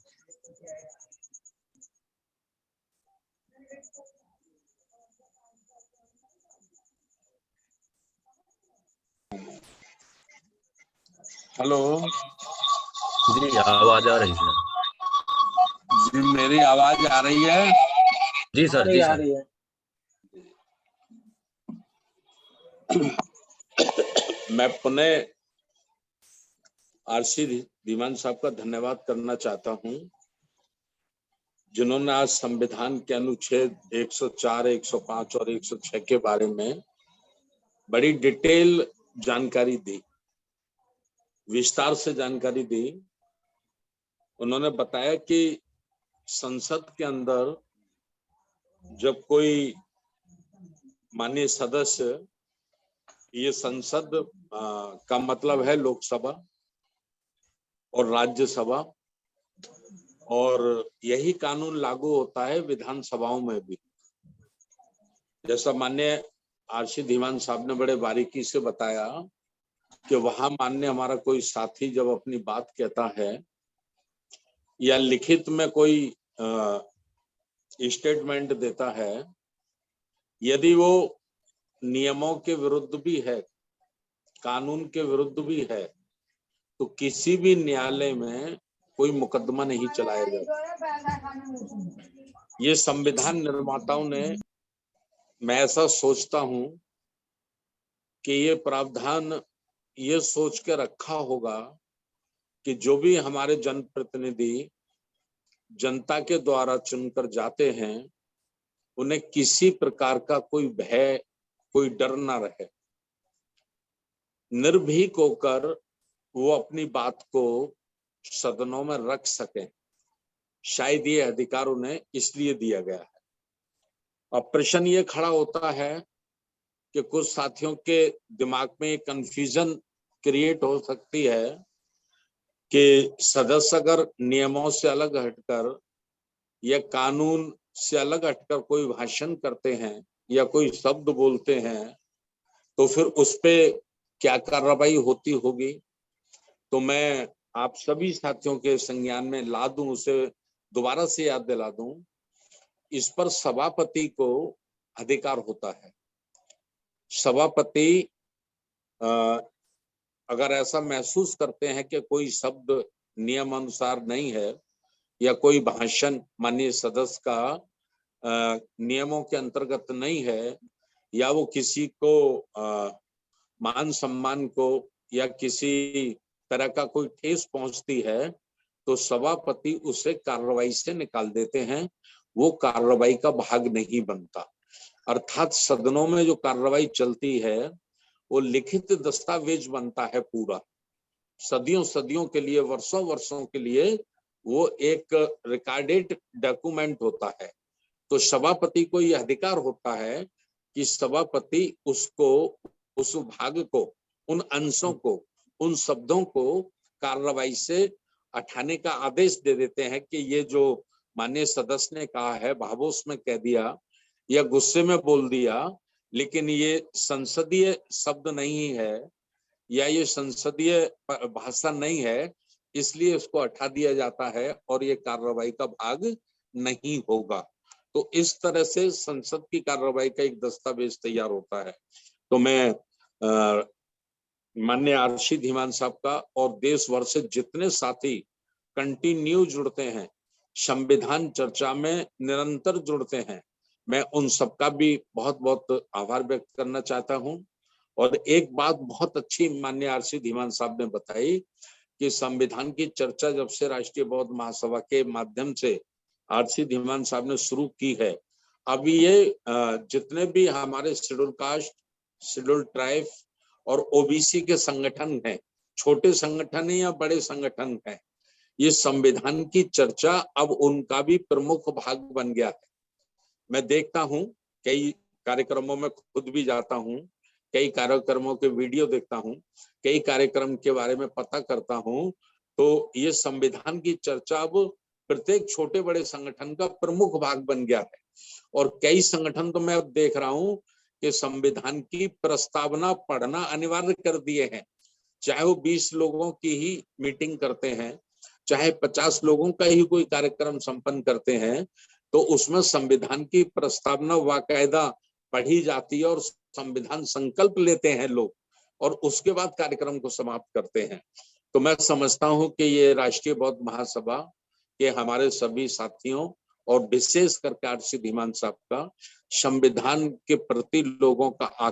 हेलो जी, आवाज आ रही है? जी, मेरी आवाज आ रही है? जी सर, जी आ सर। रही है। मैं पुनः आर.सी. धीमान साहब का धन्यवाद करना चाहता हूं, जिन्होंने आज संविधान के अनुच्छेद 104, 105 और 106 के बारे में बड़ी डिटेल जानकारी दी, विस्तार से जानकारी दी। उन्होंने बताया कि संसद के अंदर जब कोई माननीय सदस्य, ये संसद का मतलब है लोकसभा और राज्यसभा, और यही कानून लागू होता है विधानसभाओं में भी। जैसा माननीय आरसी धीमान साहब ने बड़े बारीकी से बताया कि वहां माननीय हमारा कोई साथी जब अपनी बात कहता है या लिखित में कोई स्टेटमेंट देता है, यदि वो नियमों के विरुद्ध भी है, कानून के विरुद्ध भी है, तो किसी भी न्यायालय में कोई मुकदमा नहीं चलाया जाता। ये संविधान निर्माताओं ने, मैं ऐसा सोचता हूं कि ये प्रावधान ये सोच के रखा होगा कि जो भी हमारे जनप्रतिनिधि जनता के द्वारा चुनकर जाते हैं, उन्हें किसी प्रकार का कोई भय, कोई डर ना रहे, निर्भीक होकर वो अपनी बात को सदनों में रख सकें। शायद ये अधिकार उन्हें इसलिए दिया गया है। अब प्रश्न ये खड़ा होता है कि कुछ साथियों के दिमाग में कंफ्यूजन क्रिएट हो सकती है कि सदस्य अगर नियमों से अलग हटकर या कानून से अलग हटकर कोई भाषण करते हैं या कोई शब्द बोलते हैं तो फिर उस पे क्या कार्रवाई होती होगी। तो मैं आप सभी साथियों के संज्ञान में ला दूं, उसे दोबारा से याद दिला दूं, इस पर सभापति को अधिकार होता है। सभापति अगर ऐसा महसूस करते हैं कि कोई शब्द नियम अनुसार नहीं है या कोई भाषण माननीय सदस्य का नियमों के अंतर्गत नहीं है या वो किसी को मान सम्मान को या किसी तरह का कोई ठेस पहुंचती है, तो सभापति उसे कार्रवाई से निकाल देते हैं। वो कार्रवाई का भाग नहीं बनता। अर्थात सदनों में जो कार्रवाई चलती है वो लिखित दस्तावेज बनता है पूरा, सदियों सदियों के लिए, वर्षों वर्षों के लिए वो एक रिकॉर्डेड डॉक्यूमेंट होता है। तो सभापति को यह अधिकार होता है कि सभापति उसको, उस भाग को, उन अंशों को, उन शब्दों को कार्रवाई से हटाने का आदेश दे देते हैं कि ये जो माननीय सदस्य ने कहा है, भावों में कह दिया या गुस्से में बोल दिया, लेकिन ये संसदीय शब्द नहीं है या ये संसदीय भाषा नहीं है, इसलिए इसको हटा दिया जाता है और ये कार्रवाई का भाग नहीं होगा। तो इस तरह से संसद की कार्रवाई का एक दस्तावेज तैयार होता है। तो मैं माननीय आरसी धीमान साहब का और देश भर से जितने साथी कंटिन्यू जुड़ते हैं, संविधान चर्चा में निरंतर जुड़ते हैं, मैं उन सबका भी बहुत बहुत आभार व्यक्त करना चाहता हूं। और एक बात बहुत अच्छी माननीय आरसी धीमान साहब ने बताई कि संविधान की चर्चा जब से राष्ट्रीय बौद्ध महासभा के माध्यम से आरसी धीमान साहब ने शुरू की है, अभी ये जितने भी हमारे शेड्यूल कास्ट, शेड्यूल ट्राइब और ओबीसी के संगठन हैं, छोटे संगठन है या बड़े संगठन हैं, ये संविधान की चर्चा अब उनका भी प्रमुख भाग बन गया है। मैं देखता हूं, कई कार्यक्रमों में खुद भी जाता हूं, कई कार्यक्रमों के वीडियो देखता हूं, कई कार्यक्रम के बारे में पता करता हूं, तो ये संविधान की चर्चा अब प्रत्येक छोटे बड़े संगठन का प्रमुख भाग बन गया है। और कई संगठन तो मैं अब देख रहा हूं कि संविधान की प्रस्तावना पढ़ना अनिवार्य कर दिए हैं। चाहे वो 20 लोगों की ही मीटिंग करते हैं, चाहे 50 लोगों का ही कोई कार्यक्रम संपन्न करते हैं, तो उसमें संविधान की प्रस्तावना बाकायदा पढ़ी जाती है और संविधान संकल्प लेते हैं लोग और उसके बाद कार्यक्रम को समाप्त करते हैं। तो मैं समझता हूं कि ये राष्ट्रीय बौद्ध महासभा के हमारे सभी साथियों और विशेष करके आरसी धीमान साहब का संविधान के प्रति लोगों का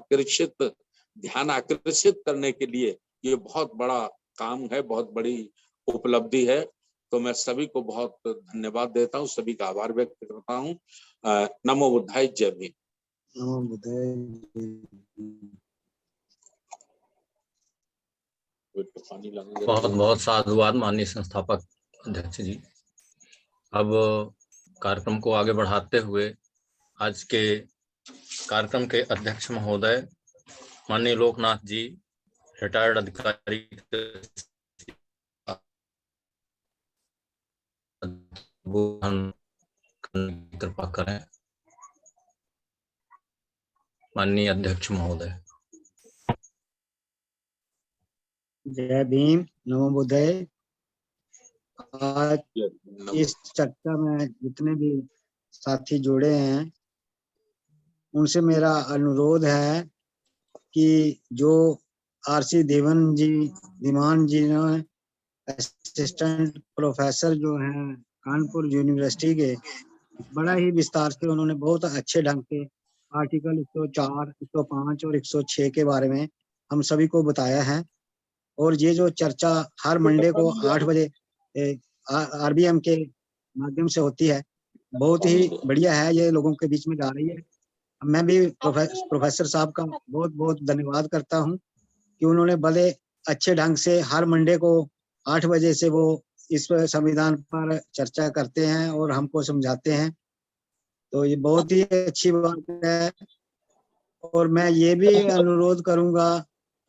ध्यान आकर्षित करने के लिए ये बहुत बड़ा काम है, बहुत बड़ी उपलब्धि है। तो मैं सभी को बहुत धन्यवाद देता हूँ, सभी का आभार व्यक्त करता हूँ। नमो बुद्धाय, जय भीम। बहुत बहुत साधुवाद माननीय संस्थापक अध्यक्ष जी। अब कार्यक्रम को आगे बढ़ाते हुए आज के कार्यक्रम के अध्यक्ष महोदय माननीय लोकनाथ जी, रिटायर्ड अधिकारी, संबोधन करने की कृपा करें। माननीय अध्यक्ष महोदय। जय भीम, नमो बुद्धाय। आज इस चर्चा में जितने भी साथी जुड़े हैं उनसे मेरा अनुरोध है कि जो आरसी धीमान जी ने असिस्टेंट प्रोफेसर जो हैं कानपुर यूनिवर्सिटी के, बड़ा ही विस्तार से उन्होंने बहुत अच्छे ढंग से आर्टिकल 104, 105 और 106 के बारे में हम सभी को बताया है। और ये जो चर्चा हर मंडे को 8 बजे आरबीएम के माध्यम से होती है, बहुत ही बढ़िया है, ये लोगों के बीच में जा रही है। मैं भी प्रोफेसर साहब का बहुत बहुत धन्यवाद करता हूं कि उन्होंने बड़े अच्छे ढंग से हर मंडे को 8 बजे से वो इस संविधान पर चर्चा करते हैं और हमको समझाते हैं, तो ये बहुत ही अच्छी बात है। और मैं ये भी अनुरोध करूंगा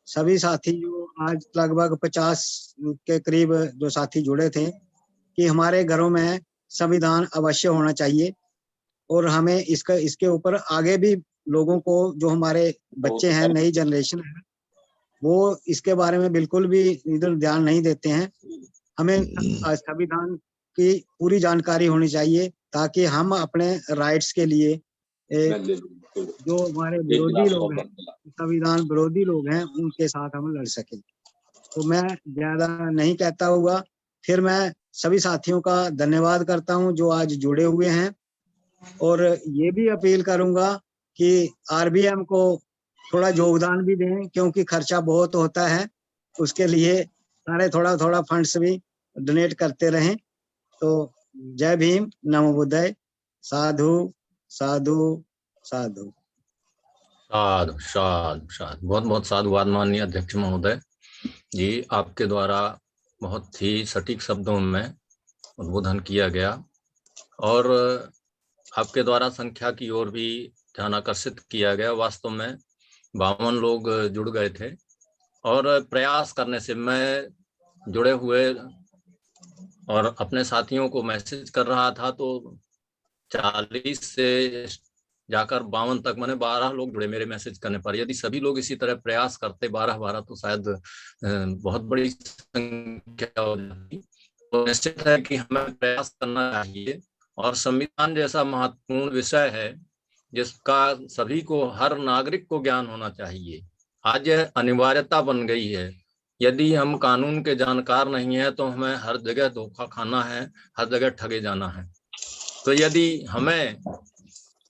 सभी साथी जो आज लगभग 50 के करीब जो साथी जुड़े थे कि हमारे घरों में संविधान अवश्य होना चाहिए और हमें इसके ऊपर आगे भी लोगों को, जो हमारे बच्चे हैं, नई जनरेशन है, वो इसके बारे में बिल्कुल भी इधर ध्यान नहीं देते हैं। हमें संविधान की पूरी जानकारी होनी चाहिए ताकि हम अपने राइट्स के लिए जो हमारे विरोधी लोग हैं, संविधान विरोधी लोग हैं, उनके साथ हम लड़ सकें। तो मैं ज्यादा नहीं कहता हुआ, फिर मैं सभी साथियों का धन्यवाद करता हूं जो आज जुड़े हुए हैं, और ये भी अपील करूंगा कि आरबीएम को थोड़ा योगदान भी दें क्योंकि खर्चा बहुत होता है, उसके लिए सारे थोड़ा थोड़ा फंड्स भी डोनेट करते रहें। तो जय भीम, नमो बुद्धाय। साधु साधु साधु साधु साधु साधु। बहुत बहुत साधुवाद माननीय अध्यक्ष महोदय जी, आपके द्वारा बहुत ही सटीक शब्दों में उद्बोधन किया गया और आपके द्वारा संख्या की ओर भी ध्यान आकर्षित किया गया। वास्तव में 52 लोग जुड़ गए थे और प्रयास करने से मैं जुड़े हुए और अपने साथियों को मैसेज कर रहा था तो 40 से जाकर 52 तक, मैंने 12 लोग जुड़े मेरे मैसेज करने पर। यदि सभी लोग इसी तरह प्रयास करते 12-12 तो शायद बहुत बड़ी संख्या हो जाती। तो निश्चित है कि हमें प्रयास करना चाहिए और संविधान जैसा महत्वपूर्ण विषय है जिसका सभी को, हर नागरिक को ज्ञान होना चाहिए। आज यह अनिवार्यता बन गई है। यदि हम कानून के जानकार नहीं है तो हमें हर जगह धोखा खाना है, हर जगह ठगे जाना है। तो यदि हमें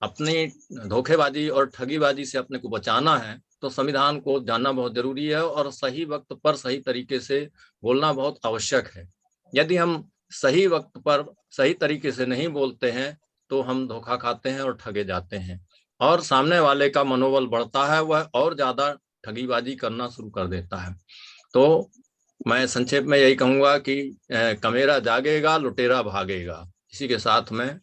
अपनी धोखेबाजी और ठगीबाजी से अपने को बचाना है तो संविधान को जानना बहुत जरूरी है और सही वक्त पर सही तरीके से बोलना बहुत आवश्यक है। यदि हम सही वक्त पर सही तरीके से नहीं बोलते हैं तो हम धोखा खाते हैं और ठगे जाते हैं और सामने वाले का मनोबल बढ़ता है, वह और ज्यादा ठगीबाजी करना शुरू कर देता है। तो मैं संक्षेप में यही कहूंगा कि कमेरा जागेगा लुटेरा भागेगा। इसी के साथ में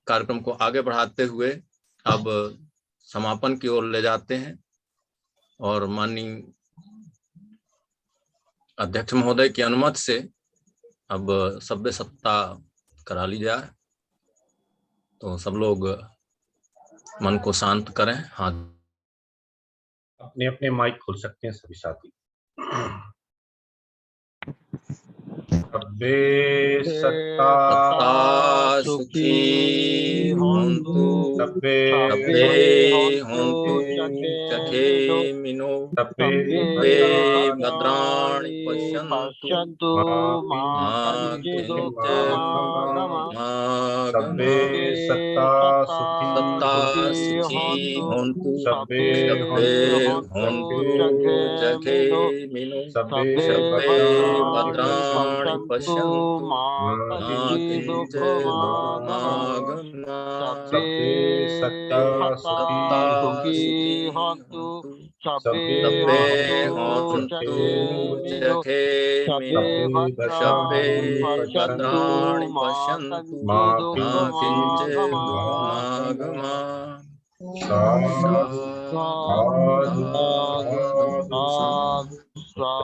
कार्यक्रम को आगे बढ़ाते हुए अब समापन की ओर ले जाते हैं और माननीय अध्यक्ष महोदय की अनुमति से अब सभ्य सत्ता करा ली जाए। तो सब लोग मन को शांत करें। हाँ, अपने अपने माइक खोल सकते हैं सभी साथी। सब्बे सत्ता सुखी होन्तु, सब्बे होन्तु चखे मिनो, सब्बे भद्राणि पश्यन्तु मा किंचित् सब्बे सत्ता सुखी होन्तु, सब्बे होन्तु चखे मिनो, सब्बे भद्राणि पश्यन्तु मा किंचित् सब्बे सत्ता सुखी होन्तु, सब्बे होन्तु चखे मिनो, भद्राणि पश्यन्तु मा किंचित्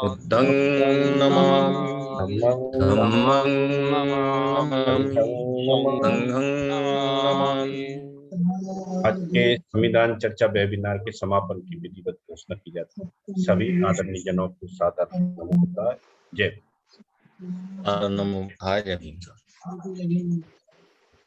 बुद्धं नमामि। धम्मं संघं आज के संविधान चर्चा वेबिनार के समापन की विधिवत घोषणा की जाती है। सभी आदरणीय जनों को सादर नमस्कार। जय नमो बुद्धाय। जय भीम।